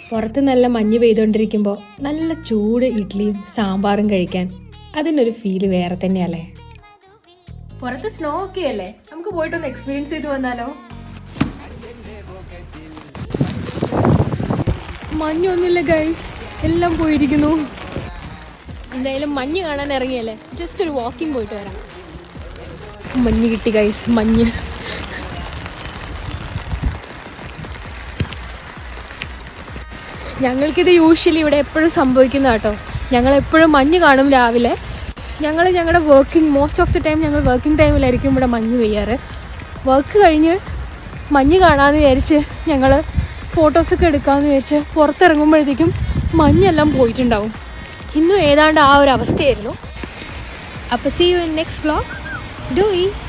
പുറത്ത് നല്ല മഞ്ഞ് പെയ്തുകൊണ്ടിരിക്കുമ്പോൾ നല്ല ചൂട് ഇഡ്ഡലിയും സാമ്പാറും കഴിക്കാൻ അതിനൊരു ഫീല് വേറെ തന്നെയല്ലേ. പുറത്ത് സ്നോ ഒക്കെ അല്ലേ, നമുക്ക് പോയിട്ടൊന്ന് എക്സ്പീരിയൻസ് ചെയ്ത് വന്നാലോ. മഞ്ഞൊന്നുമില്ല ഗൈസ്, എല്ലാം പോയിരിക്കുന്നു. എന്തായാലും മഞ്ഞ് കാണാൻ ഇറങ്ങിയല്ലേ, ജസ്റ്റ് ഒരു വാക്കിംഗ് പോയിട്ട് വരാം. മഞ്ഞ് കിട്ടി ഗൈസ്, മഞ്ഞ്. ഞങ്ങൾക്കിത് യൂഷ്വലി ഇവിടെ എപ്പോഴും സംഭവിക്കുന്ന കേട്ടോ. ഞങ്ങളെപ്പോഴും മഞ്ഞ് കാണും രാവിലെ. ഞങ്ങളുടെ മോസ്റ്റ് ഓഫ് ദി ടൈം ഞങ്ങൾ വർക്കിംഗ് ടൈമിലായിരിക്കും ഇവിടെ മഞ്ഞ് പെയ്യാറ്. വർക്ക് കഴിഞ്ഞ് മഞ്ഞ് കാണാമെന്ന് വിചാരിച്ച് ഞങ്ങൾ ഫോട്ടോസൊക്കെ എടുക്കാമെന്ന് വിചാരിച്ച് പുറത്തിറങ്ങുമ്പോഴത്തേക്കും മഞ്ഞെല്ലാം പോയിട്ടുണ്ടാവും. ഇന്നും ഏതാണ്ട് ആ ഒരു അവസ്ഥയായിരുന്നു. അപ്പോൾ see you in next vlog. Do it.